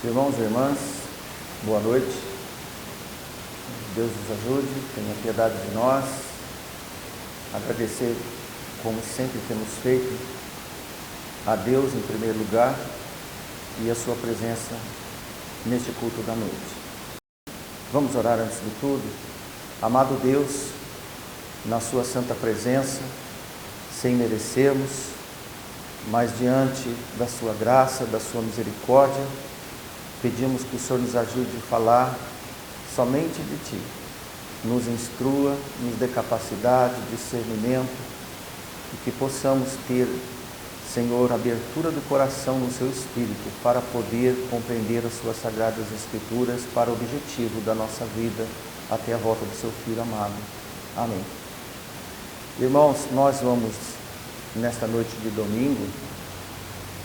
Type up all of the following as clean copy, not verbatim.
Irmãos e irmãs, boa noite. Deus nos ajude, tenha piedade de nós. Agradecer, como sempre temos feito, a Deus em primeiro lugar e a sua presença neste culto da noite. Vamos orar antes de tudo. Amado Deus, na sua santa presença, sem merecermos, mas diante da sua graça, da sua misericórdia, pedimos que o Senhor nos ajude a falar somente de Ti. Nos instrua, nos dê capacidade, discernimento, e que possamos ter, Senhor, abertura do coração no Seu Espírito, para poder compreender as Suas Sagradas Escrituras para o objetivo da nossa vida, até a volta do Seu Filho amado. Amém. Irmãos, nós vamos, nesta noite de domingo,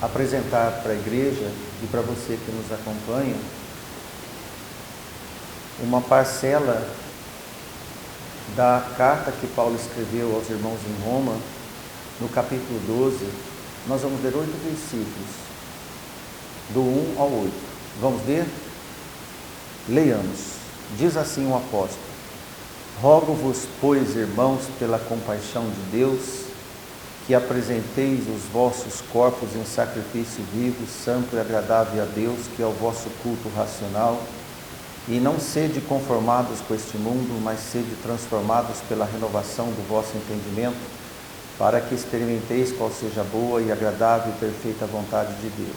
apresentar para a igreja e para você que nos acompanha uma parcela da carta que Paulo escreveu aos irmãos em Roma, no capítulo 12. Nós vamos ler 8 versículos, do 1 ao 8. Vamos ler? Leiamos. Diz assim o apóstolo: Rogo-vos, pois, irmãos, pela compaixão de Deus, que apresenteis os vossos corpos em sacrifício vivo, santo e agradável a Deus, que é o vosso culto racional, e não sede conformados com este mundo, mas sede transformados pela renovação do vosso entendimento, para que experimenteis qual seja a boa e agradável e perfeita vontade de Deus.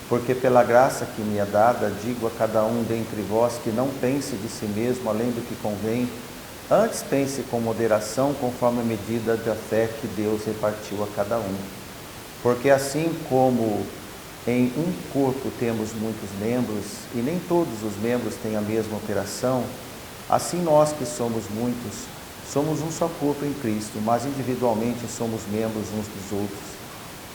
Porque pela graça que me é dada, digo a cada um dentre vós que não pense de si mesmo além do que convém, antes pense com moderação, conforme a medida da fé que Deus repartiu a cada um. Porque assim como em um corpo temos muitos membros, e nem todos os membros têm a mesma operação, assim nós que somos muitos, somos um só corpo em Cristo, mas individualmente somos membros uns dos outros.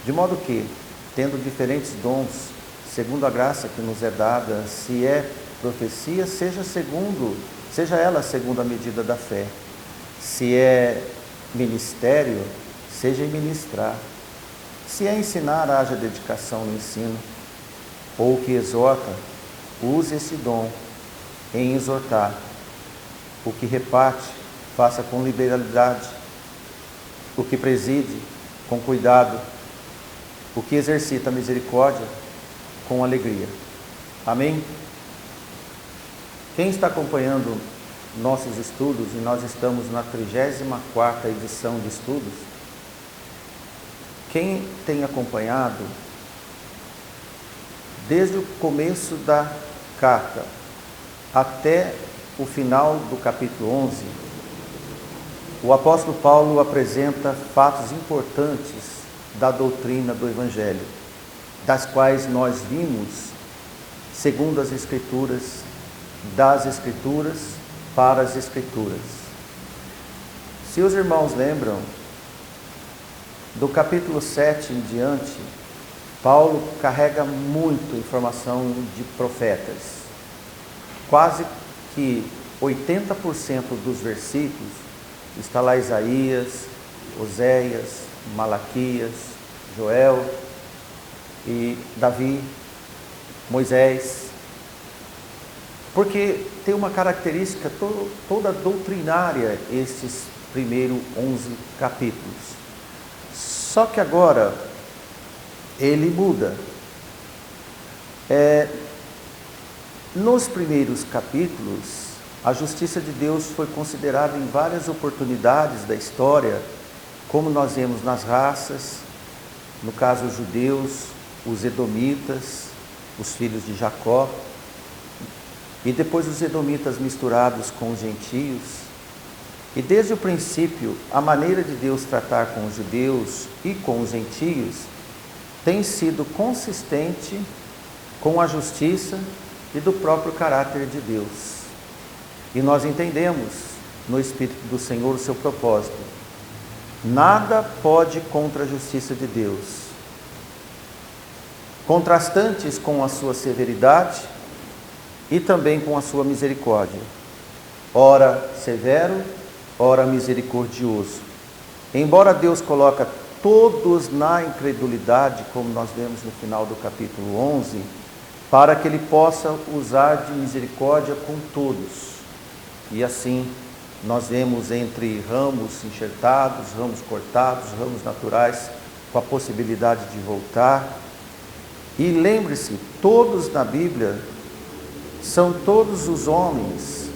De modo que, tendo diferentes dons, segundo a graça que nos é dada, se é profecia, seja ela segundo a medida da fé. Se é ministério, seja em ministrar. Se é ensinar, haja dedicação no ensino. Ou o que exorta, use esse dom em exortar. O que reparte, faça com liberalidade. O que preside, com cuidado. O que exercita a misericórdia, com alegria. Amém? Quem está acompanhando nossos estudos, e nós estamos na 34ª edição de estudos, quem tem acompanhado desde o começo da carta até o final do capítulo 11, o apóstolo Paulo apresenta fatos importantes da doutrina do Evangelho, das quais nós vimos, segundo as Escrituras, das Escrituras para as Escrituras. Se os irmãos lembram, do capítulo 7 em diante, Paulo carrega muito informação de profetas. Quase que 80% dos versículos está lá Isaías, Oséias, Malaquias, Joel e Davi, Moisés. Porque tem uma característica toda doutrinária esses primeiros 11 capítulos. Só que agora ele muda. Nos primeiros capítulos, a justiça de Deus foi considerada em várias oportunidades da história, como nós vemos nas raças, no caso os judeus, os edomitas, os filhos de Jacó, e depois os edomitas misturados com os gentios. E desde o princípio, a maneira de Deus tratar com os judeus e com os gentios tem sido consistente com a justiça e do próprio caráter de Deus. E nós entendemos no Espírito do Senhor o seu propósito. Nada pode contra a justiça de Deus. Contrastantes com a sua severidade e também com a sua misericórdia. Ora severo, ora misericordioso. Embora Deus coloque todos na incredulidade, como nós vemos no final do capítulo 11, para que ele possa usar de misericórdia com todos. E assim nós vemos entre ramos enxertados, ramos cortados, ramos naturais, com a possibilidade de voltar. E lembre-se, todos na Bíblia são todos os homens,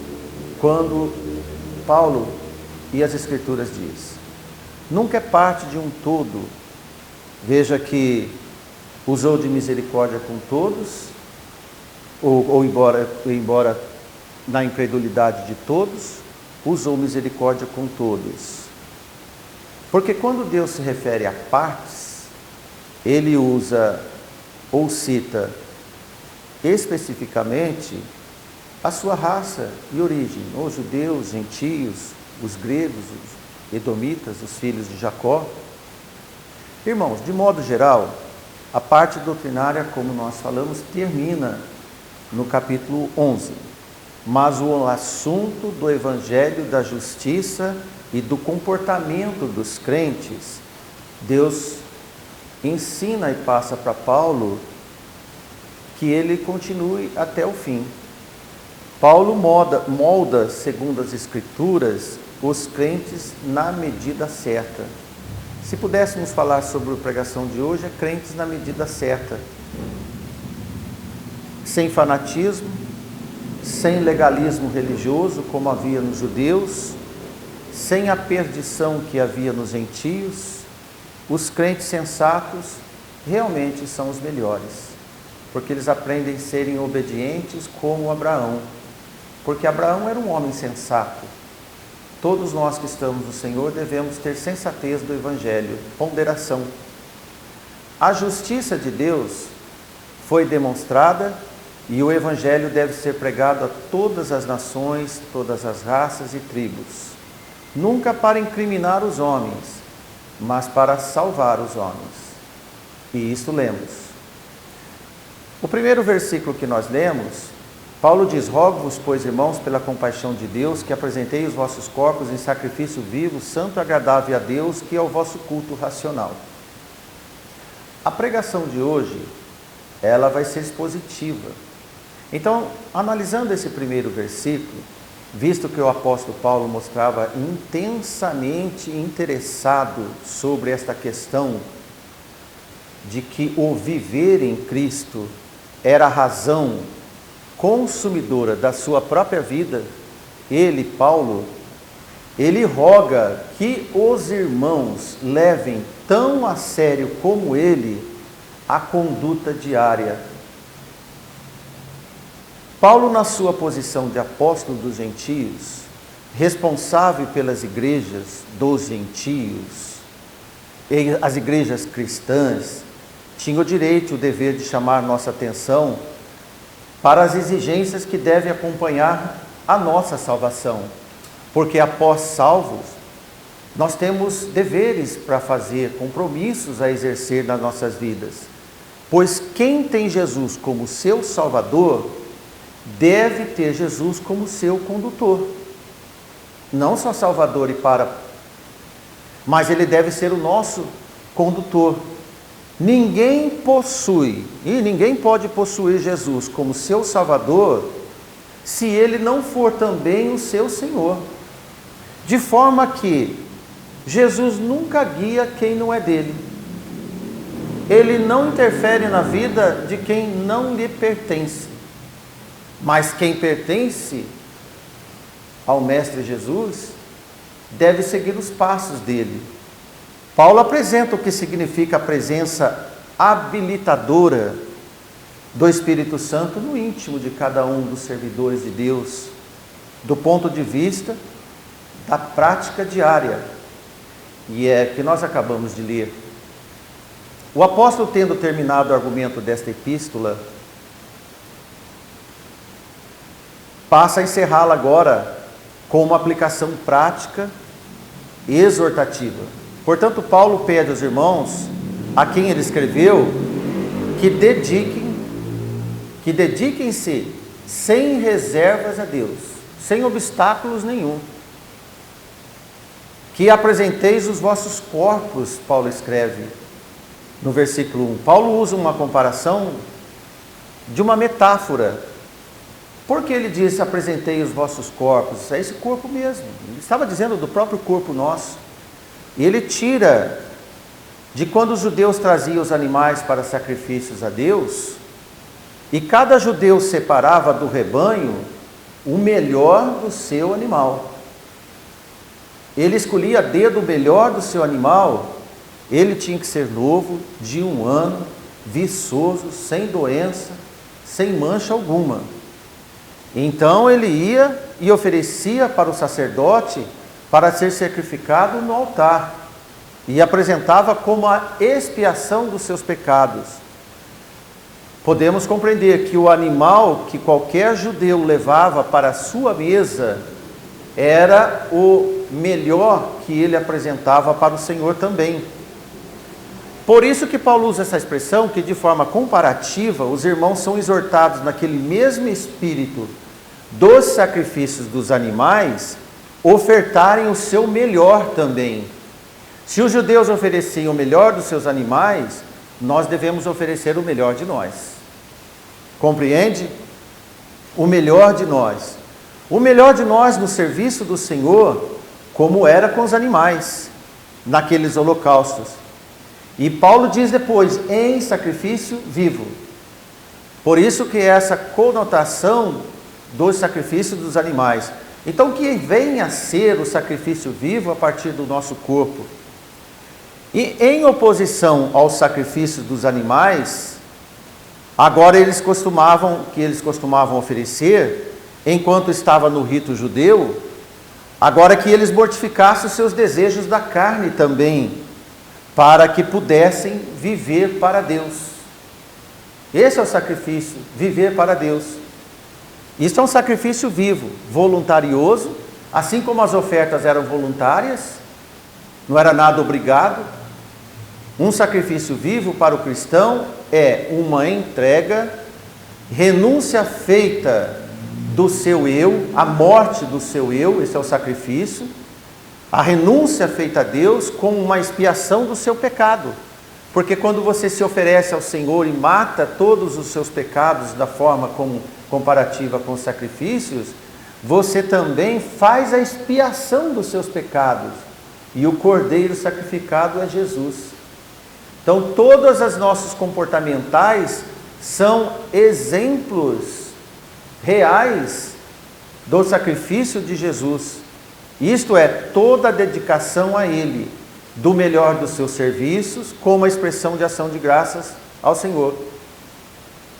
quando Paulo e as Escrituras diz. Nunca é parte de um todo. Veja que usou de misericórdia com todos, ou embora na incredulidade de todos, usou misericórdia com todos. Porque quando Deus se refere a partes, ele usa ou cita especificamente a sua raça e origem, os judeus, gentios, os gregos, os edomitas, os filhos de Jacó. Irmãos, de modo geral, a parte doutrinária, como nós falamos, termina no capítulo 11. Mas o assunto do evangelho da justiça e do comportamento dos crentes, Deus ensina e passa para Paulo que ele continue até o fim. Paulo molda, segundo as Escrituras, os crentes na medida certa. Se pudéssemos falar sobre a pregação de hoje, é crentes na medida certa. Sem fanatismo, sem legalismo religioso, como havia nos judeus, sem a perdição que havia nos gentios, os crentes sensatos realmente são os melhores, porque eles aprendem a serem obedientes como Abraão, porque Abraão era um homem sensato. Todos nós que estamos no Senhor devemos ter sensatez do Evangelho, ponderação. A justiça de Deus foi demonstrada e o Evangelho deve ser pregado a todas as nações, todas as raças e tribos. Nunca para incriminar os homens, mas para salvar os homens. E isto lemos. O primeiro versículo que nós lemos, Paulo diz: rogo-vos, pois, irmãos, pela compaixão de Deus, que apresenteis os vossos corpos em sacrifício vivo, santo e agradável a Deus, que é o vosso culto racional. A pregação de hoje, ela vai ser expositiva. Então, analisando esse primeiro versículo, visto que o apóstolo Paulo mostrava intensamente interessado sobre esta questão de que o viver em Cristo era a razão consumidora da sua própria vida, ele, Paulo, ele roga que os irmãos levem tão a sério como ele a conduta diária. Paulo, na sua posição de apóstolo dos gentios, responsável pelas igrejas dos gentios, e as igrejas cristãs, tinha o direito e o dever de chamar nossa atenção para as exigências que devem acompanhar a nossa salvação. Porque após salvos, nós temos deveres para fazer, compromissos a exercer nas nossas vidas. Pois quem tem Jesus como seu Salvador, deve ter Jesus como seu condutor. Não só Salvador e mas ele deve ser o nosso condutor. Ninguém possui e ninguém pode possuir Jesus como seu Salvador se ele não for também o seu Senhor. De forma que Jesus nunca guia quem não é dele. Ele não interfere na vida de quem não lhe pertence. Mas quem pertence ao Mestre Jesus deve seguir os passos dele. Paulo apresenta o que significa a presença habilitadora do Espírito Santo no íntimo de cada um dos servidores de Deus, do ponto de vista da prática diária, e é que nós acabamos de ler. O apóstolo, tendo terminado o argumento desta epístola, passa a encerrá-la agora com uma aplicação prática e exortativa. Portanto, Paulo pede aos irmãos, a quem ele escreveu, que dediquem-se sem reservas a Deus, sem obstáculos nenhum. Que apresenteis os vossos corpos, Paulo escreve no versículo 1. Paulo usa uma comparação de uma metáfora. Porque ele disse, apresentei os vossos corpos, é esse corpo mesmo. Ele estava dizendo do próprio corpo nosso. E ele tira de quando os judeus traziam os animais para sacrifícios a Deus, e cada judeu separava do rebanho o melhor do seu animal. Ele escolhia a dedo o melhor do seu animal. Ele tinha que ser novo, de 1 ano, viçoso, sem doença, sem mancha alguma. Então ele ia e oferecia para o sacerdote para ser sacrificado no altar, e apresentava como a expiação dos seus pecados. Podemos compreender que o animal que qualquer judeu levava para a sua mesa era o melhor que ele apresentava para o Senhor também. Por isso que Paulo usa essa expressão, que de forma comparativa, os irmãos são exortados naquele mesmo espírito dos sacrifícios dos animais, ofertarem o seu melhor também. Se os judeus ofereciam o melhor dos seus animais, nós devemos oferecer o melhor de nós. Compreende? O melhor de nós. O melhor de nós no serviço do Senhor, como era com os animais, naqueles holocaustos. E Paulo diz depois, em sacrifício vivo. Por isso que essa conotação dos sacrifícios dos animais. Então, que venha a ser o sacrifício vivo a partir do nosso corpo. E em oposição ao sacrifício dos animais, agora eles costumavam oferecer, enquanto estava no rito judeu, agora que eles mortificassem os seus desejos da carne também, para que pudessem viver para Deus. Esse é o sacrifício, viver para Deus. Isso é um sacrifício vivo, voluntarioso, assim como as ofertas eram voluntárias, não era nada obrigado. Um sacrifício vivo para o cristão é uma entrega, renúncia feita do seu eu, a morte do seu eu, esse é o sacrifício, a renúncia feita a Deus como uma expiação do seu pecado. Porque quando você se oferece ao Senhor e mata todos os seus pecados da forma como comparativa com os sacrifícios, você também faz a expiação dos seus pecados. E o cordeiro sacrificado é Jesus. Então, todas as nossos comportamentais são exemplos reais do sacrifício de Jesus. Isto é, toda a dedicação a Ele, do melhor dos seus serviços, como a expressão de ação de graças ao Senhor.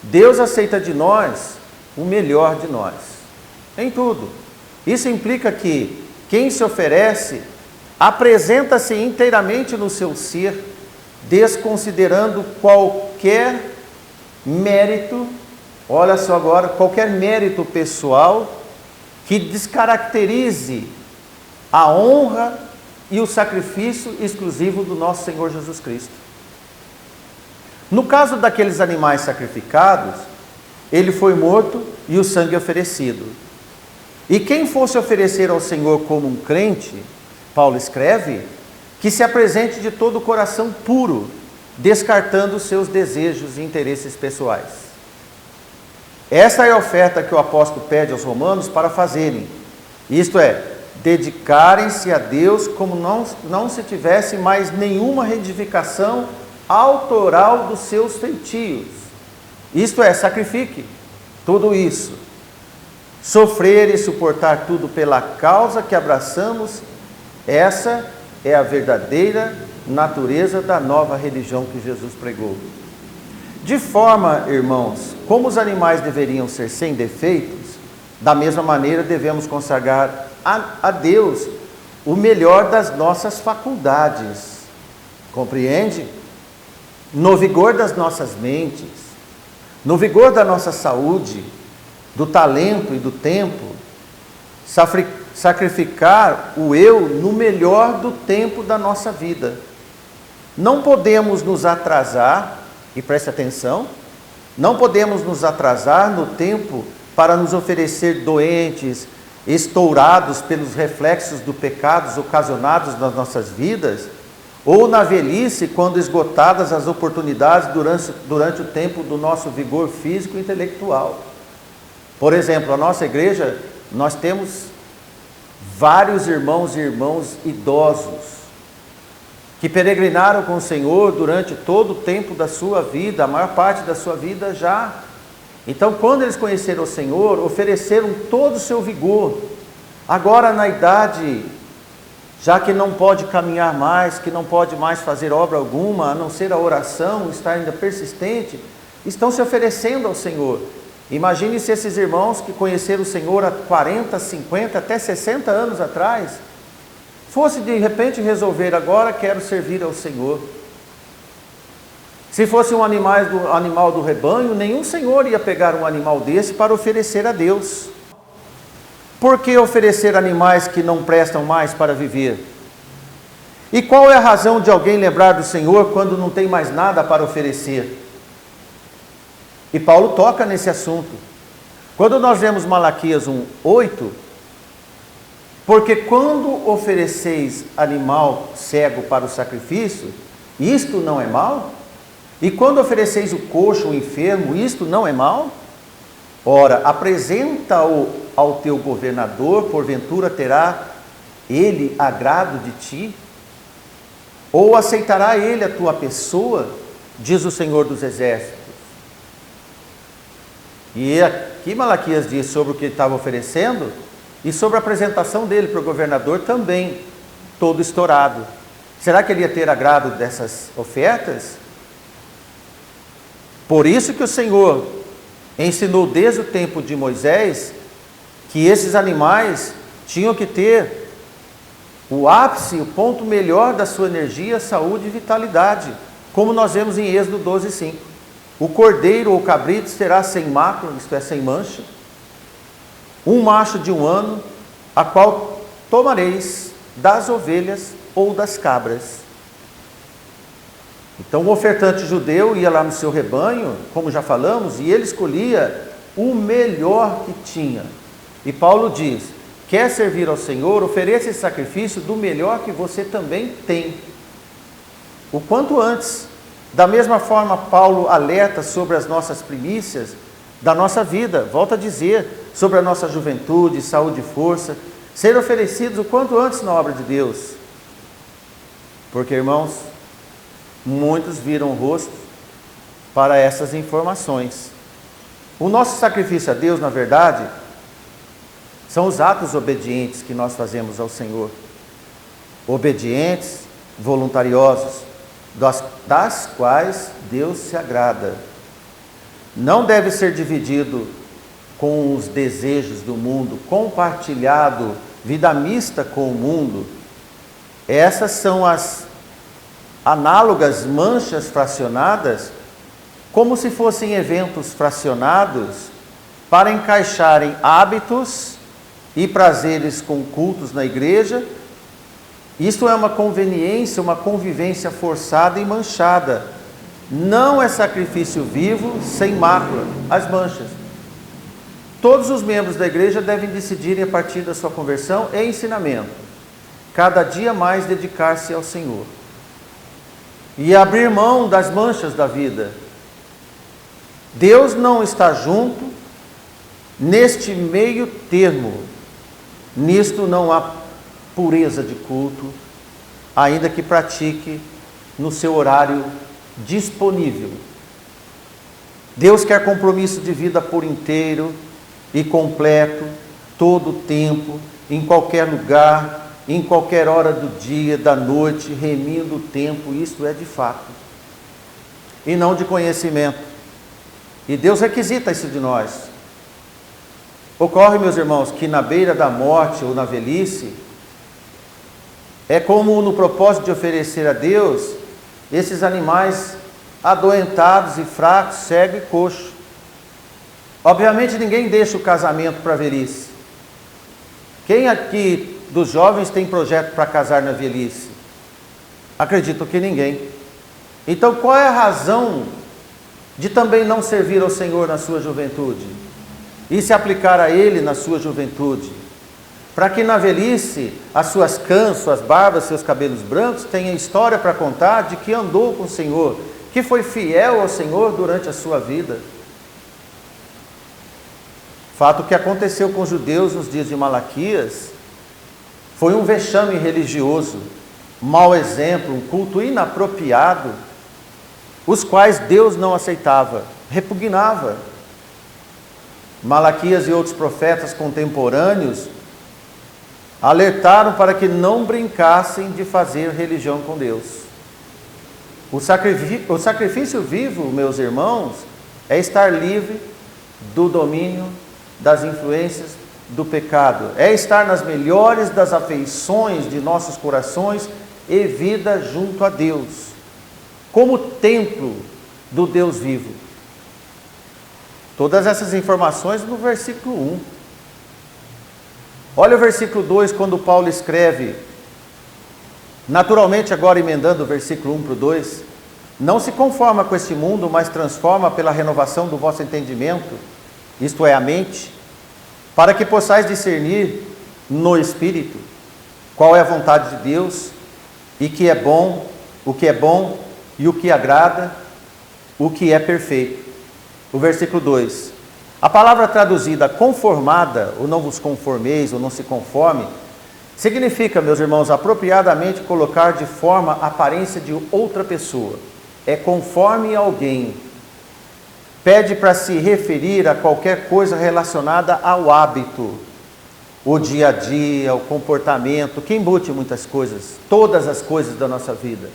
Deus aceita de nós o melhor de nós, em tudo. Isso implica que quem se oferece apresenta-se inteiramente no seu ser, desconsiderando qualquer mérito, olha só agora, qualquer mérito pessoal que descaracterize a honra e o sacrifício exclusivo do nosso Senhor Jesus Cristo. No caso daqueles animais sacrificados, ele foi morto e o sangue oferecido. E quem fosse oferecer ao Senhor como um crente, Paulo escreve, que se apresente de todo o coração puro, descartando os seus desejos e interesses pessoais. Esta é a oferta que o apóstolo pede aos romanos para fazerem. Isto é, dedicarem-se a Deus como não se tivesse mais nenhuma reivindicação autoral dos seus feitios. Isto é, sacrifique tudo isso. Sofrer e suportar tudo pela causa que abraçamos, essa é a verdadeira natureza da nova religião que Jesus pregou. De forma, irmãos, como os animais deveriam ser sem defeitos, da mesma maneira devemos consagrar a Deus o melhor das nossas faculdades. Compreende? No vigor das nossas mentes, no vigor da nossa saúde, do talento e do tempo, sacrificar o eu no melhor do tempo da nossa vida. Não podemos nos atrasar, e preste atenção, não podemos nos atrasar no tempo para nos oferecer doentes, estourados pelos reflexos do pecados ocasionados nas nossas vidas, ou na velhice, quando esgotadas as oportunidades durante o tempo do nosso vigor físico e intelectual. Por exemplo, a nossa igreja, nós temos vários irmãos e irmãs idosos, que peregrinaram com o Senhor durante todo o tempo da sua vida, a maior parte da sua vida já. Então, quando eles conheceram o Senhor, ofereceram todo o seu vigor. Agora, na idade, já que não pode caminhar mais, que não pode mais fazer obra alguma, a não ser a oração, estar ainda persistente, estão se oferecendo ao Senhor. Imagine se esses irmãos que conheceram o Senhor há 40, 50, até 60 anos atrás, fosse de repente resolver, agora quero servir ao Senhor. Se fosse um animal do rebanho, nenhum senhor ia pegar um animal desse para oferecer a Deus. Por que oferecer animais que não prestam mais para viver? E qual é a razão de alguém lembrar do Senhor quando não tem mais nada para oferecer? E Paulo toca nesse assunto. Quando nós vemos Malaquias 1:8, porque quando ofereceis animal cego para o sacrifício, isto não é mal? E quando ofereceis o coxo, o enfermo, isto não é mal? Ora, apresenta-o ao teu governador, porventura terá ele agrado de ti? Ou aceitará ele a tua pessoa, diz o Senhor dos Exércitos? E aqui Malaquias diz sobre o que ele estava oferecendo, e sobre a apresentação dele para o governador também, todo estourado. Será que ele ia ter agrado dessas ofertas? Por isso que o Senhor ensinou desde o tempo de Moisés que esses animais tinham que ter o ápice, o ponto melhor da sua energia, saúde e vitalidade, como nós vemos em Êxodo 12:5. O cordeiro ou cabrito será sem mácula, isto é, sem mancha, um macho de 1 ano, a qual tomareis das ovelhas ou das cabras. Então o ofertante judeu ia lá no seu rebanho, como já falamos, e ele escolhia o melhor que tinha. E Paulo diz, quer servir ao Senhor, ofereça esse sacrifício do melhor que você também tem, o quanto antes. Da mesma forma, Paulo alerta sobre as nossas primícias da nossa vida, volta a dizer, sobre a nossa juventude, saúde e força, ser oferecidos o quanto antes na obra de Deus. Porque, irmãos, muitos viram o rosto para essas informações. O nosso sacrifício a Deus, na verdade, são os atos obedientes que nós fazemos ao Senhor. Obedientes, voluntariosos, das quais Deus se agrada. Não deve ser dividido com os desejos do mundo, compartilhado, vida mista com o mundo. Essas são as análogas manchas fracionadas, como se fossem eventos fracionados para encaixarem hábitos e prazeres com cultos na igreja. Isto é uma conveniência, uma convivência forçada e manchada. Não é sacrifício vivo, sem mácula, as manchas. Todos os membros da igreja devem decidirem a partir da sua conversão e ensinamento, cada dia mais dedicar-se ao Senhor e abrir mão das manchas da vida. Deus não está junto neste meio termo. Nisto não há pureza de culto, ainda que pratique no seu horário disponível. Deus quer compromisso de vida por inteiro e completo, todo o tempo, em qualquer lugar, em qualquer hora do dia, da noite, remindo o tempo. Isto é de fato, e não de conhecimento. E Deus requisita isso de nós. Ocorre, meus irmãos, que na beira da morte ou na velhice, é como no propósito de oferecer a Deus esses animais adoentados e fracos, cego e coxo. Obviamente ninguém deixa o casamento para a velhice. Quem aqui dos jovens tem projeto para casar na velhice? Acredito que ninguém. Então qual é a razão de também não servir ao Senhor na sua juventude e se aplicar a Ele na sua juventude? para que na velhice as suas cãs, suas barbas, seus cabelos brancos tenham história para contar de que andou com o Senhor, que foi fiel ao Senhor durante a sua vida. Fato que aconteceu com os judeus nos dias de Malaquias foi um vexame religioso, mau exemplo, um culto inapropriado, os quais Deus não aceitava, repugnava. Malaquias e outros profetas contemporâneos alertaram para que não brincassem de fazer religião com Deus. O sacrifício vivo, meus irmãos, é estar livre do domínio das influências do pecado, é estar nas melhores das afeições de nossos corações e vida junto a Deus, como templo do Deus vivo. Todas essas informações no versículo 1. Olha o versículo 2, quando Paulo escreve, naturalmente agora emendando o versículo 1 para o 2, não se conforma com este mundo, mas transforma pela renovação do vosso entendimento, isto é, a mente, para que possais discernir no Espírito qual é a vontade de Deus, e que é bom, o que é bom e o que agrada, o que é perfeito. O versículo 2. A palavra traduzida conformada, ou não vos conformeis, ou não se conforme, significa, meus irmãos, apropriadamente colocar de forma a aparência de outra pessoa. É conforme alguém. Pede para se referir a qualquer coisa relacionada ao hábito, o dia a dia, o comportamento, que embute muitas coisas, todas as coisas da nossa vida.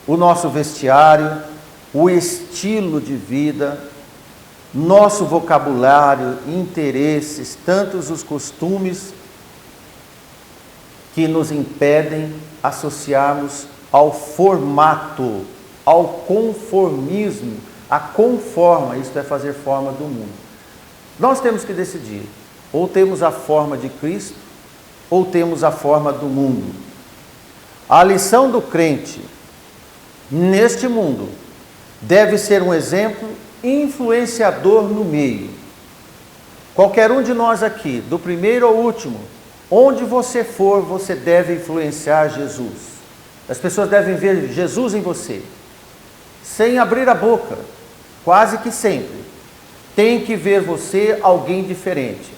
O nosso vestiário, o estilo de vida, nosso vocabulário, interesses, tantos os costumes que nos impedem associarmos ao formato, ao conformismo, a conforma, isto é fazer forma do mundo. Nós temos que decidir, ou temos a forma de Cristo, ou temos a forma do mundo. A lição do crente neste mundo deve ser um exemplo influenciador no meio. Qualquer um de nós aqui, do primeiro ao último, onde você for, você deve influenciar Jesus. As pessoas devem ver Jesus em você, sem abrir a boca, quase que sempre. Tem que ver você alguém diferente.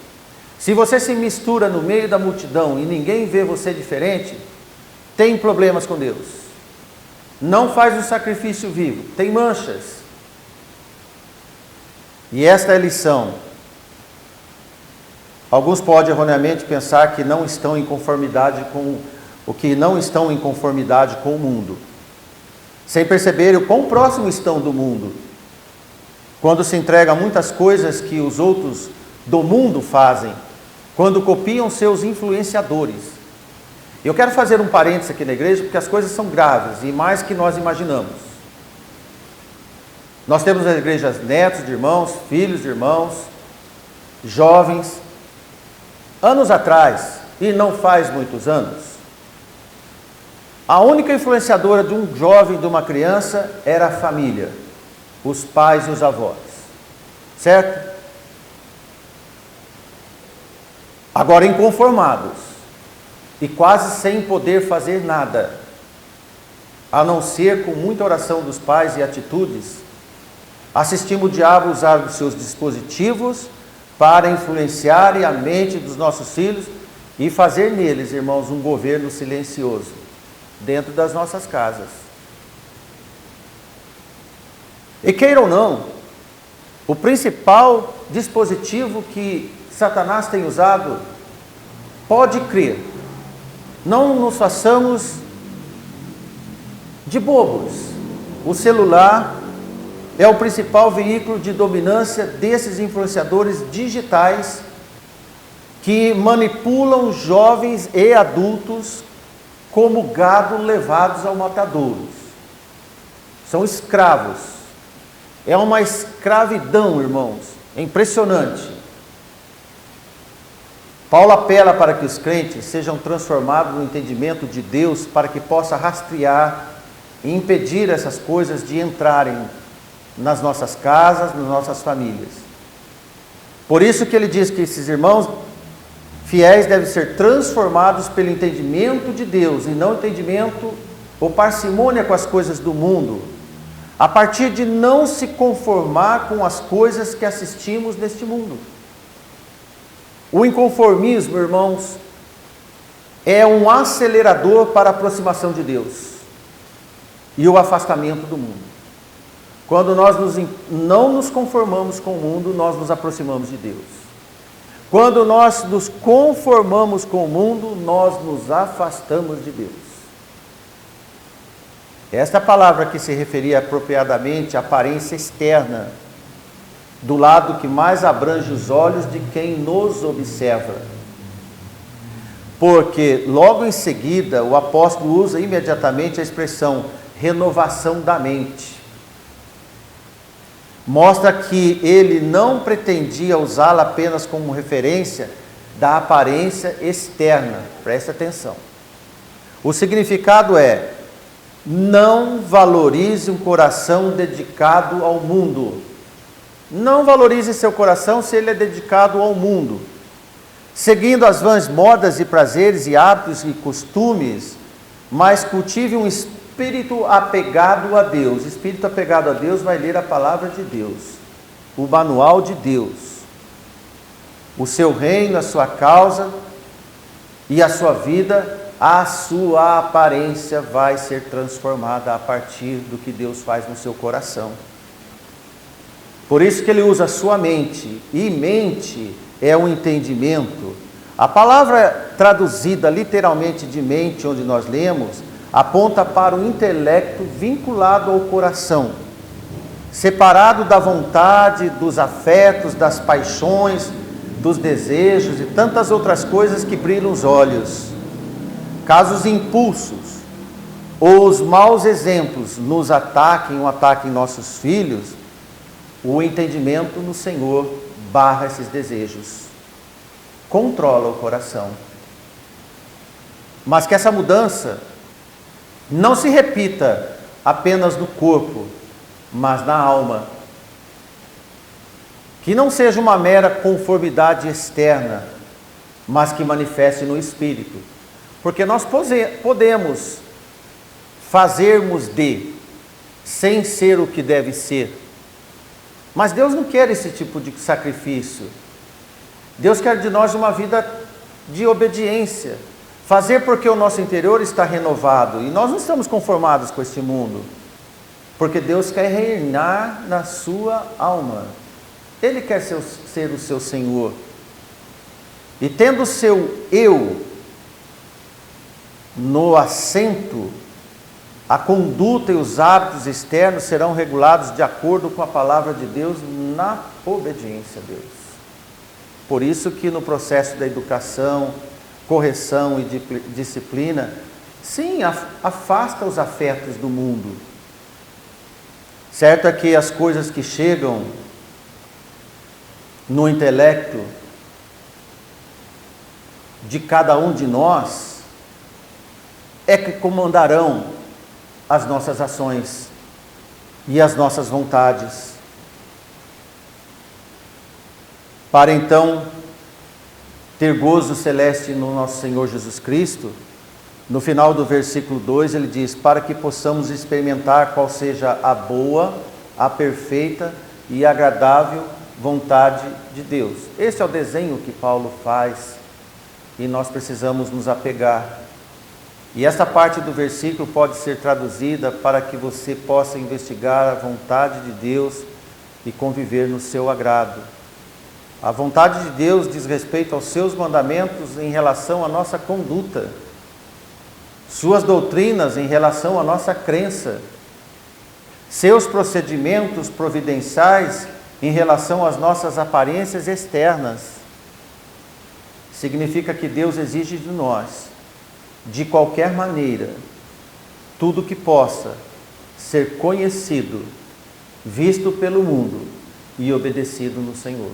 Se você se mistura no meio da multidão e ninguém vê você diferente, tem problemas com Deus. Não faz um sacrifício vivo, tem manchas. E esta é a lição. Alguns podem erroneamente pensar que não estão em conformidade com o que não estão em conformidade com o mundo, sem perceber o quão próximo estão do mundo, quando se entrega a muitas coisas que os outros do mundo fazem, quando copiam seus influenciadores. Eu quero fazer um parênteses aqui na igreja, porque as coisas são graves e mais que nós imaginamos. Nós temos nas igrejas netos de irmãos, filhos de irmãos, jovens. Anos atrás, e não faz muitos anos, a única influenciadora de um jovem, de uma criança, era a família, os pais e os avós, certo? Agora inconformados, e quase sem poder fazer nada, a não ser com muita oração dos pais e atitudes, assistimos o diabo usar os seus dispositivos para influenciar a mente dos nossos filhos e fazer neles, irmãos, um governo silencioso, dentro das nossas casas. E queira ou não, o principal dispositivo que Satanás tem usado, pode crer, não nos façamos de bobos. O celular é o principal veículo de dominância desses influenciadores digitais que manipulam jovens e adultos como gado levados ao matadouro. São escravos. É uma escravidão, irmãos. É impressionante. Paulo apela para que os crentes sejam transformados no entendimento de Deus para que possa rastrear e impedir essas coisas de entrarem nas nossas casas, nas nossas famílias. Por isso que ele diz que esses irmãos fiéis devem ser transformados pelo entendimento de Deus, e não entendimento ou parcimônia com as coisas do mundo, a partir de não se conformar com as coisas que assistimos neste mundo. O inconformismo, irmãos, é um acelerador para a aproximação de Deus e o afastamento do mundo. Quando nós não nos conformamos com o mundo, nós nos aproximamos de Deus. Quando nós nos conformamos com o mundo, nós nos afastamos de Deus. Esta palavra que se referia apropriadamente à aparência externa, do lado que mais abrange os olhos de quem nos observa. Porque logo em seguida o apóstolo usa imediatamente a expressão renovação da mente. Mostra que ele não pretendia usá-la apenas como referência da aparência externa. Preste atenção. O significado é: não valorize um coração dedicado ao mundo. Não valorize seu coração se ele é dedicado ao mundo, seguindo as vãs modas e prazeres e hábitos e costumes, mas cultive um espírito apegado a Deus. Espírito apegado a Deus vai ler a palavra de Deus, o manual de Deus, o seu reino, a sua causa e a sua vida. A sua aparência vai ser transformada a partir do que Deus faz no seu coração. Por isso que ele usa a sua mente, e mente é o entendimento. A palavra traduzida literalmente de mente, onde nós lemos, aponta para o intelecto vinculado ao coração, separado da vontade, dos afetos, das paixões, dos desejos e tantas outras coisas que brilham os olhos. Caso os impulsos ou os maus exemplos nos ataquem ou ataquem nossos filhos, o entendimento no Senhor barra esses desejos, controla o coração. Mas que essa mudança não se repita apenas no corpo, mas na alma. Que não seja uma mera conformidade externa, mas que manifeste no espírito. Porque nós podemos fazermos sem ser o que deve ser. Mas Deus não quer esse tipo de sacrifício. Deus quer de nós uma vida de obediência. Fazer porque o nosso interior está renovado. E nós não estamos conformados com este mundo. Porque Deus quer reinar na sua alma. Ele quer ser o seu Senhor. E tendo o seu eu no assento, a conduta e os hábitos externos serão regulados de acordo com a palavra de Deus na obediência a Deus. Por isso que no processo da educação, correção e disciplina, sim, afasta os afetos do mundo. Certo é que as coisas que chegam no intelecto de cada um de nós é que comandarão as nossas ações e as nossas vontades. Para então ter gozo celeste no nosso Senhor Jesus Cristo, no final do versículo 2 ele diz: para que possamos experimentar qual seja a boa, a perfeita e agradável vontade de Deus. Esse é o desenho que Paulo faz e nós precisamos nos apegar. E essa parte do versículo pode ser traduzida para que você possa investigar a vontade de Deus e conviver no seu agrado. A vontade de Deus diz respeito aos seus mandamentos em relação à nossa conduta, suas doutrinas em relação à nossa crença, seus procedimentos providenciais em relação às nossas aparências externas. Significa que Deus exige de nós, de qualquer maneira, tudo que possa ser conhecido, visto pelo mundo e obedecido no Senhor.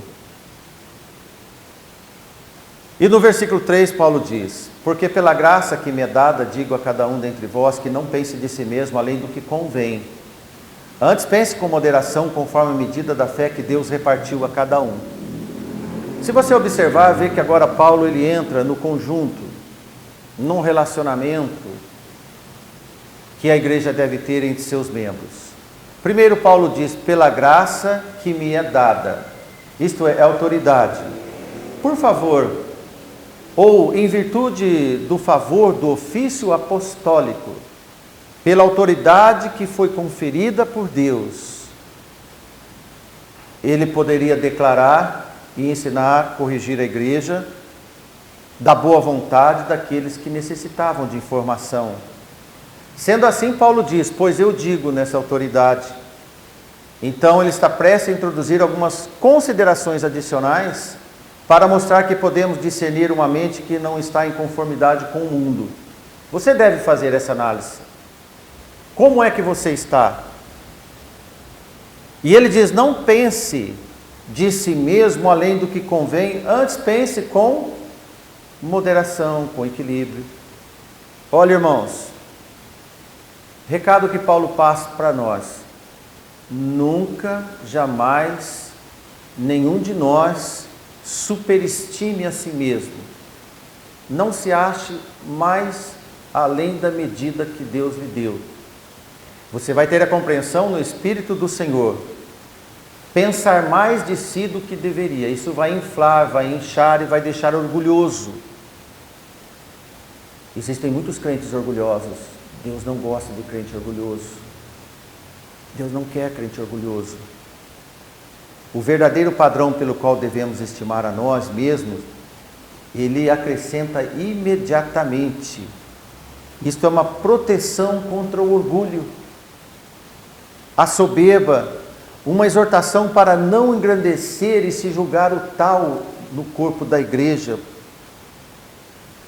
E no versículo 3 Paulo diz: porque pela graça que me é dada, digo a cada um dentre vós, que não pense de si mesmo além do que convém. Antes pense com moderação, conforme a medida da fé que Deus repartiu a cada um. Se você observar, vê que agora Paulo ele entra no conjunto, num relacionamento que a igreja deve ter entre seus membros. Primeiro Paulo diz, pela graça que me é dada, isto é autoridade. Por favor, ou em virtude do favor do ofício apostólico, pela autoridade que foi conferida por Deus, ele poderia declarar e ensinar, corrigir a igreja da boa vontade daqueles que necessitavam de informação. Sendo assim, Paulo diz, pois eu digo nessa autoridade. Então ele está prestes a introduzir algumas considerações adicionais para mostrar que podemos discernir uma mente que não está em conformidade com o mundo. Você deve fazer essa análise. Como é que você está? E ele diz, não pense de si mesmo além do que convém, antes pense com moderação, com equilíbrio. Olha, irmãos, recado que Paulo passa para nós: nunca, jamais, nenhum de nós superestime a si mesmo. Não se ache mais além da medida que Deus lhe deu. Você vai ter a compreensão no Espírito do Senhor. Pensar mais de si do que deveria. Isso vai inflar, vai inchar e vai deixar orgulhoso. Existem muitos crentes orgulhosos. Deus não gosta de crente orgulhoso. Deus não quer crente orgulhoso. O verdadeiro padrão pelo qual devemos estimar a nós mesmos, ele acrescenta imediatamente. Isto é uma proteção contra o orgulho, a soberba, uma exortação para não engrandecer e se julgar o tal no corpo da igreja.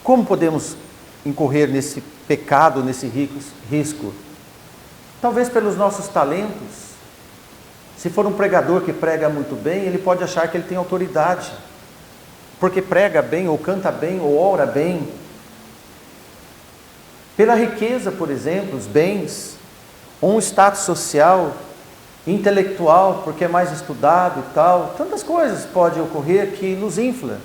Como podemos incorrer nesse pecado, nesse risco? Talvez pelos nossos talentos. Se for um pregador que prega muito bem, ele pode achar que ele tem autoridade, porque prega bem, ou canta bem, ou ora bem. Pela riqueza, por exemplo, os bens, ou um status social, intelectual, porque é mais estudado e tal. Tantas coisas podem ocorrer que nos infla.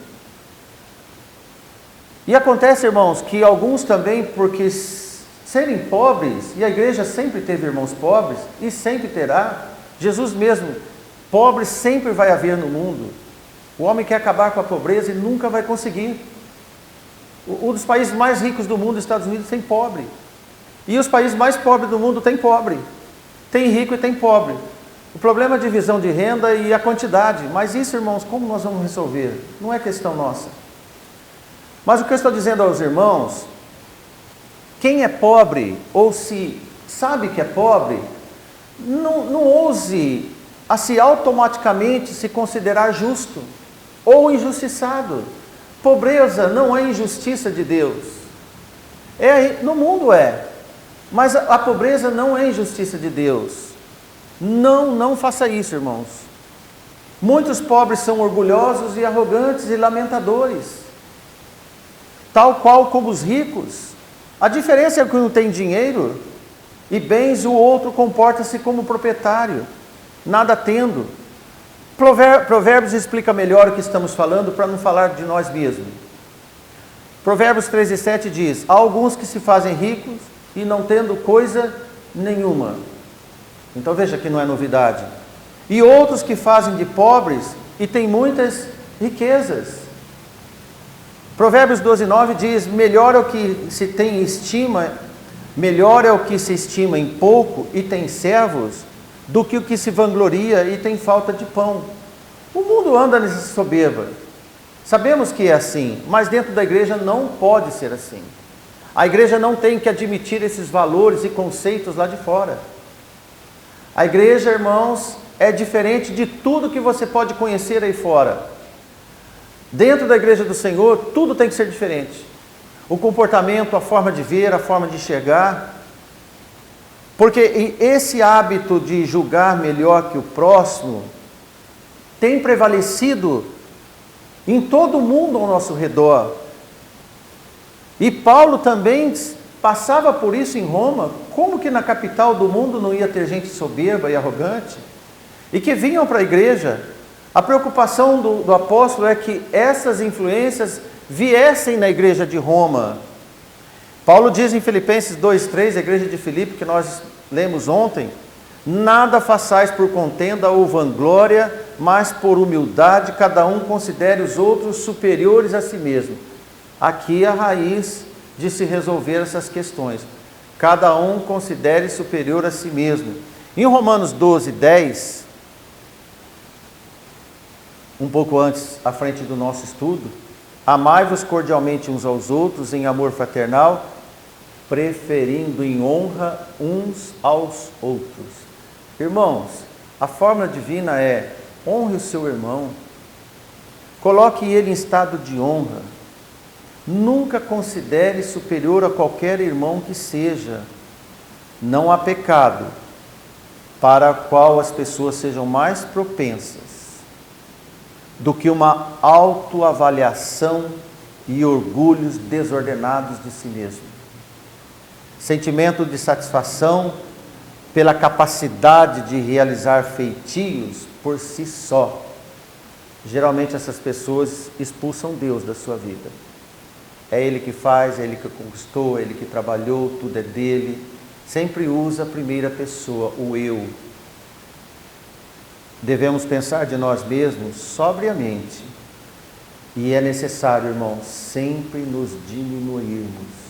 E acontece, irmãos, que alguns também, porque serem pobres, e a igreja sempre teve irmãos pobres, e sempre terá, Jesus mesmo, pobre sempre vai haver no mundo. O homem quer acabar com a pobreza e nunca vai conseguir. Um dos países mais ricos do mundo, Estados Unidos, tem pobre. E os países mais pobres do mundo tem pobre. Tem rico e tem pobre. O problema é a divisão de renda e a quantidade. Mas isso, irmãos, como nós vamos resolver? Não é questão nossa. Mas o que eu estou dizendo aos irmãos, quem é pobre, ou se sabe que é pobre, não ouse a se automaticamente se considerar justo ou injustiçado. Pobreza não é injustiça de Deus. No mundo é, mas a pobreza não é injustiça de Deus. Não faça isso, irmãos. Muitos pobres são orgulhosos e arrogantes e lamentadores, tal qual como os ricos. A diferença é que um tem dinheiro e bens, o outro comporta-se como proprietário, nada tendo. Provérbios explica melhor o que estamos falando, para não falar de nós mesmos. Provérbios 13:7 diz: há alguns que se fazem ricos e não tendo coisa nenhuma. Então veja que não é novidade. E outros que fazem de pobres e têm muitas riquezas. Provérbios 12:9 diz: melhor é o que se tem estima, melhor é o que se estima em pouco e tem servos, do que o que se vangloria e tem falta de pão. O mundo anda nessa soberba. Sabemos que é assim, mas dentro da igreja não pode ser assim. A igreja não tem que admitir esses valores e conceitos lá de fora. A igreja, irmãos, é diferente de tudo que você pode conhecer aí fora. Dentro da igreja do Senhor, tudo tem que ser diferente. O comportamento, a forma de ver, a forma de enxergar. Porque esse hábito de julgar melhor que o próximo tem prevalecido em todo o mundo ao nosso redor. E Paulo também passava por isso em Roma. Como que na capital do mundo não ia ter gente soberba e arrogante? E que vinham para a igreja A preocupação do apóstolo é que essas influências viessem na igreja de Roma. Paulo diz em Filipenses 2,3, a igreja de Filipe, que nós lemos ontem: nada façais por contenda ou vanglória, mas por humildade cada um considere os outros superiores a si mesmo. Aqui é a raiz de se resolver essas questões. Cada um considere superior a si mesmo. Em Romanos 12:10, um pouco antes, à frente do nosso estudo: amai-vos cordialmente uns aos outros em amor fraternal, preferindo em honra uns aos outros. Irmãos, a fórmula divina é: honre o seu irmão, coloque ele em estado de honra, nunca considere superior a qualquer irmão que seja. Não há pecado para o qual as pessoas sejam mais propensas do que uma autoavaliação e orgulhos desordenados de si mesmo. Sentimento de satisfação pela capacidade de realizar feitios por si só. Geralmente essas pessoas expulsam Deus da sua vida. É Ele que faz, é Ele que conquistou, é Ele que trabalhou, tudo é dele. Sempre usa a primeira pessoa, o eu. Devemos pensar de nós mesmos sobriamente. E é necessário, irmãos, sempre nos diminuirmos.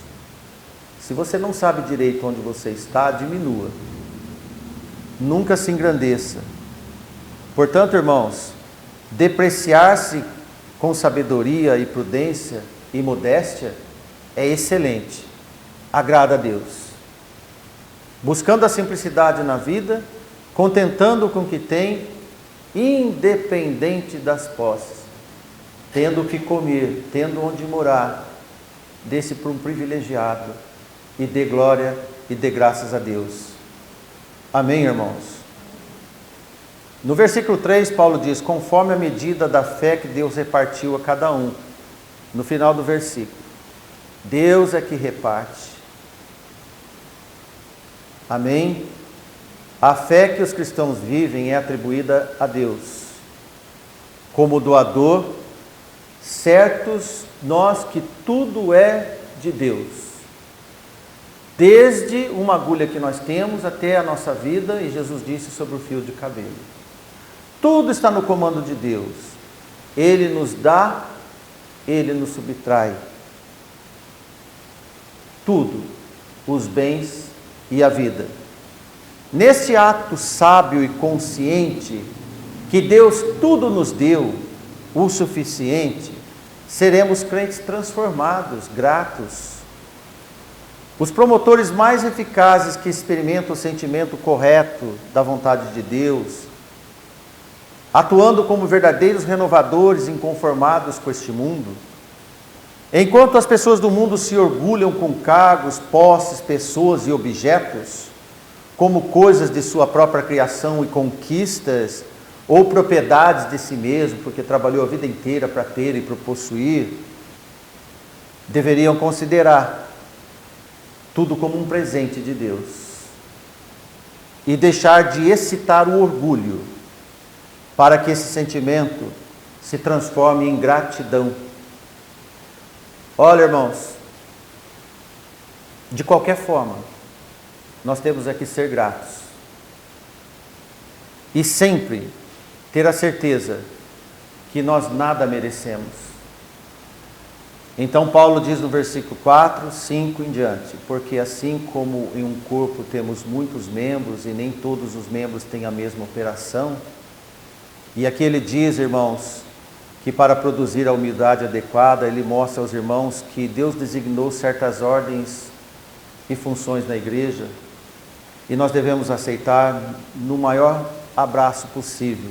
Se você não sabe direito onde você está, diminua. Nunca se engrandeça. Portanto, irmãos, depreciar-se com sabedoria e prudência e modéstia é excelente. Agrada a Deus. Buscando a simplicidade na vida, contentando com o que tem, independente das posses, tendo o que comer, tendo onde morar, dê-se por um privilegiado e dê glória e dê graças a Deus. Amém, irmãos? No versículo 3, Paulo diz: conforme a medida da fé que Deus repartiu a cada um. No final do versículo, Deus é que reparte. Amém? A fé que os cristãos vivem é atribuída a Deus. Como doador, certos nós que tudo é de Deus. Desde uma agulha que nós temos até a nossa vida, e Jesus disse sobre o fio de cabelo. Tudo está no comando de Deus. Ele nos dá, Ele nos subtrai. Tudo, os bens e a vida. Nesse ato sábio e consciente, que Deus tudo nos deu, o suficiente, seremos crentes transformados, gratos. Os promotores mais eficazes que experimentam o sentimento correto da vontade de Deus, atuando como verdadeiros renovadores inconformados com este mundo, enquanto as pessoas do mundo se orgulham com cargos, posses, pessoas e objetos, como coisas de sua própria criação e conquistas, ou propriedades de si mesmo, porque trabalhou a vida inteira para ter e para possuir, deveriam considerar tudo como um presente de Deus e deixar de excitar o orgulho, para que esse sentimento se transforme em gratidão. Olha, irmãos, de qualquer forma, nós temos que ser gratos e sempre ter a certeza que nós nada merecemos. Então Paulo diz no versículo 4, 5 em diante: porque assim como em um corpo temos muitos membros e nem todos os membros têm a mesma operação, e aqui ele diz, irmãos, que para produzir a humildade adequada, ele mostra aos irmãos que Deus designou certas ordens e funções na igreja, e nós devemos aceitar no maior abraço possível.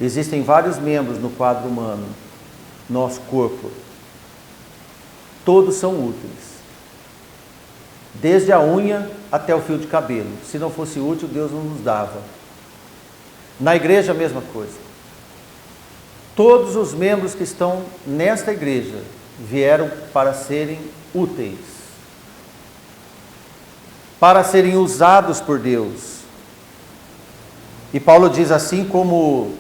Existem vários membros no quadro humano, nosso corpo. Todos são úteis. Desde a unha até o fio de cabelo. Se não fosse útil, Deus não nos dava. Na igreja, a mesma coisa. Todos os membros que estão nesta igreja vieram para serem úteis, para serem usados por Deus. E Paulo diz: assim como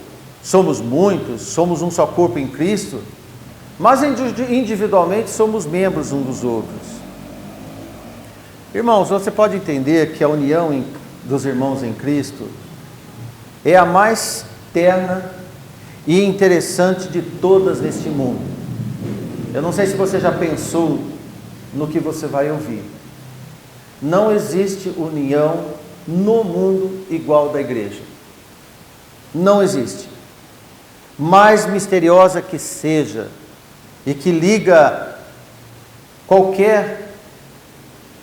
somos muitos, somos um só corpo em Cristo, mas individualmente somos membros uns dos outros. Irmãos, você pode entender que a união dos irmãos em Cristo é a mais terna e interessante de todas neste mundo. Eu não sei se você já pensou no que você vai ouvir. Não existe união no mundo igual da igreja. Não existe. Mais misteriosa que seja e que liga qualquer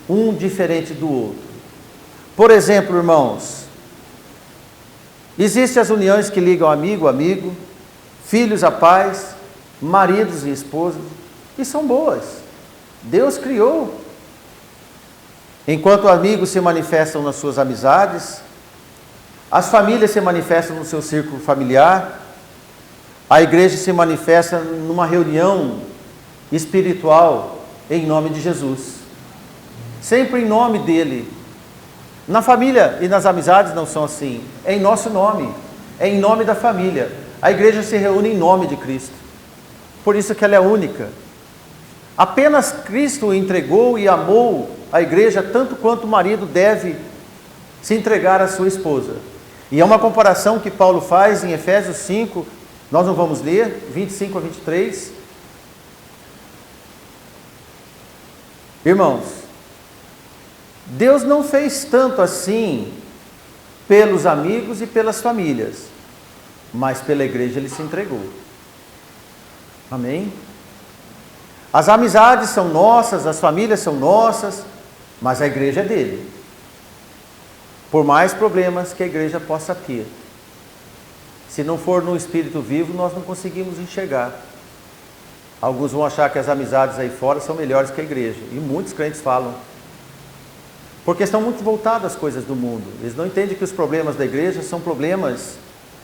um diferente do outro. Por exemplo, irmãos, existem as uniões que ligam amigo a amigo, filhos a pais, maridos e esposas, e são boas. Deus criou. Enquanto amigos se manifestam nas suas amizades, as famílias se manifestam no seu círculo familiar, a igreja se manifesta numa reunião espiritual em nome de Jesus. Sempre em nome dele. Na família e nas amizades não são assim. É em nosso nome. É em nome da família. A igreja se reúne em nome de Cristo. Por isso que ela é única. Apenas Cristo entregou e amou a igreja tanto quanto o marido deve se entregar à sua esposa. E é uma comparação que Paulo faz em Efésios 5, nós não vamos ler, 25 a 23. Irmãos, Deus não fez tanto assim pelos amigos e pelas famílias, mas pela igreja ele se entregou. Amém? As amizades são nossas, as famílias são nossas, mas a igreja é dele. Por mais problemas que a igreja possa ter, se não for no espírito vivo, nós não conseguimos enxergar. Alguns vão achar que as amizades aí fora são melhores que a igreja, e muitos crentes falam, porque estão muito voltados às coisas do mundo. Eles não entendem que os problemas da igreja são problemas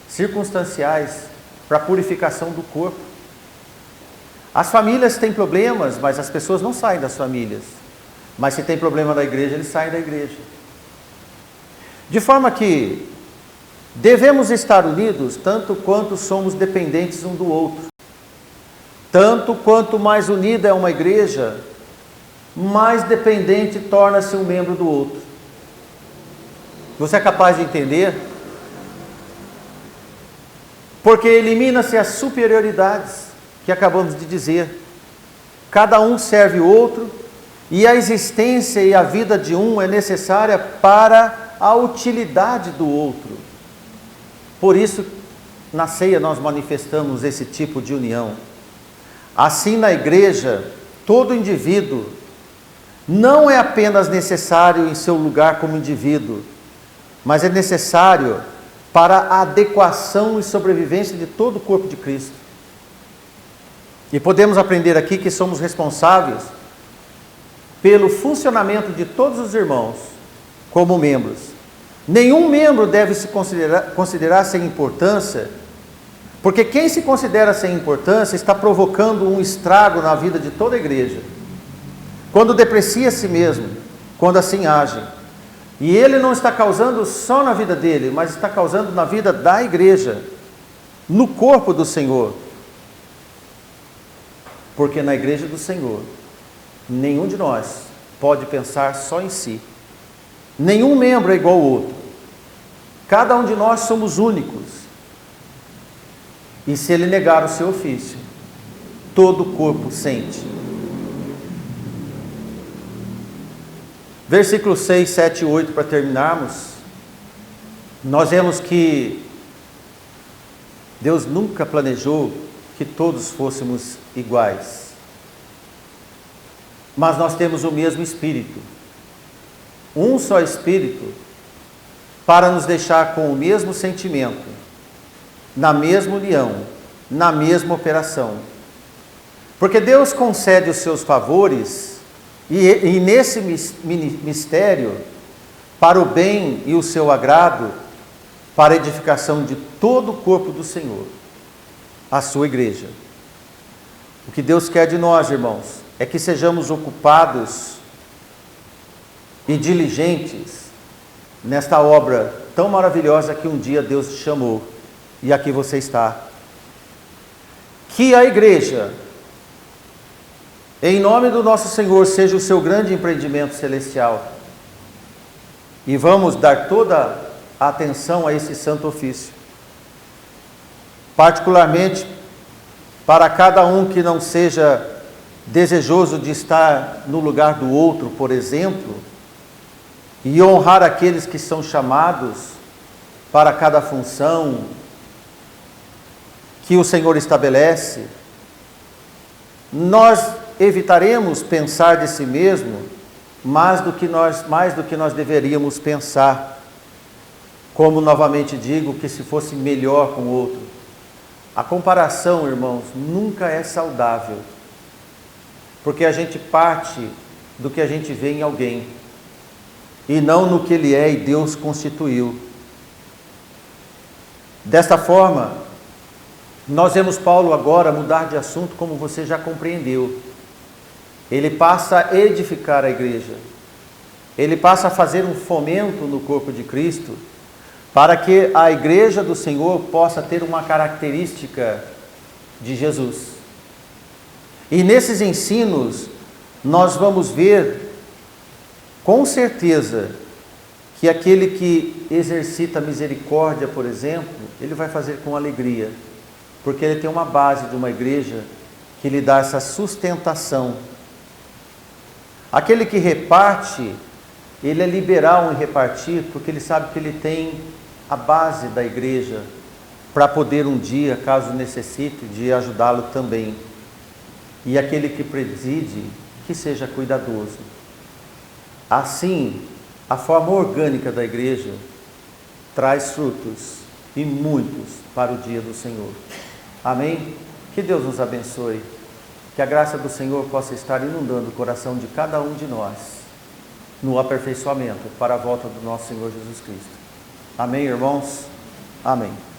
circunstanciais para a purificação do corpo. As famílias têm problemas, mas as pessoas não saem das famílias. Mas se tem problema na igreja, eles saem da igreja. De forma que devemos estar unidos tanto quanto somos dependentes um do outro. Tanto quanto mais unida é uma igreja, mais dependente torna-se um membro do outro. Você é capaz de entender? Porque elimina-se as superioridades que acabamos de dizer. Cada um serve o outro e a existência e a vida de um é necessária para a utilidade do outro. Por isso, na ceia nós manifestamos esse tipo de união. Assim, na igreja, todo indivíduo não é apenas necessário em seu lugar como indivíduo, mas é necessário para a adequação e sobrevivência de todo o corpo de Cristo. E podemos aprender aqui que somos responsáveis pelo funcionamento de todos os irmãos como membros. Nenhum membro deve se considerar sem importância, porque quem se considera sem importância está provocando um estrago na vida de toda a igreja. Quando deprecia a si mesmo, quando assim age. E ele não está causando só na vida dele, mas está causando na vida da igreja, no corpo do Senhor. Porque na igreja do Senhor, nenhum de nós pode pensar só em si. Nenhum membro é igual ao outro. Cada um de nós somos únicos. E se ele negar o seu ofício, todo o corpo sente. Versículos 6, 7 e 8 para terminarmos. Nós vemos que Deus nunca planejou que todos fôssemos iguais. Mas nós temos o mesmo Espírito. Um só Espírito para nos deixar com o mesmo sentimento, na mesma união, na mesma operação. Porque Deus concede os seus favores e nesse mistério, para o bem e o seu agrado, para a edificação de todo o corpo do Senhor, a sua igreja. O que Deus quer de nós, irmãos, é que sejamos ocupados e diligentes nesta obra tão maravilhosa que um dia Deus chamou. e aqui você está. Que a igreja, em nome do nosso Senhor, seja o seu grande empreendimento celestial. E vamos dar toda a atenção a esse santo ofício. Particularmente para cada um que não seja desejoso de estar no lugar do outro, por exemplo, e honrar aqueles que são chamados para cada função que o Senhor estabelece, nós evitaremos pensar de si mesmo mais do que nós deveríamos pensar. Como novamente digo, que se fosse melhor com o outro. A comparação, irmãos, nunca é saudável, porque a gente parte do que a gente vê em alguém, e não no que ele é e Deus constituiu. Desta forma, nós vemos Paulo agora mudar de assunto, como você já compreendeu. Ele passa a edificar a igreja, ele passa a fazer um fomento no corpo de Cristo, para que a igreja do Senhor possa ter uma característica de Jesus. E nesses ensinos, nós vamos ver, com certeza, que aquele que exercita a misericórdia, por exemplo, ele vai fazer com alegria, porque ele tem uma base de uma igreja que lhe dá essa sustentação. Aquele que reparte, ele é liberal em repartir, porque ele sabe que ele tem a base da igreja para poder um dia, caso necessite, de ajudá-lo também. E aquele que preside, que seja cuidadoso. Assim, a forma orgânica da igreja traz frutos, e muitos, para o dia do Senhor. Amém? Que Deus nos abençoe. Que a graça do Senhor possa estar inundando o coração de cada um de nós, no aperfeiçoamento para a volta do nosso Senhor Jesus Cristo. Amém, irmãos? Amém.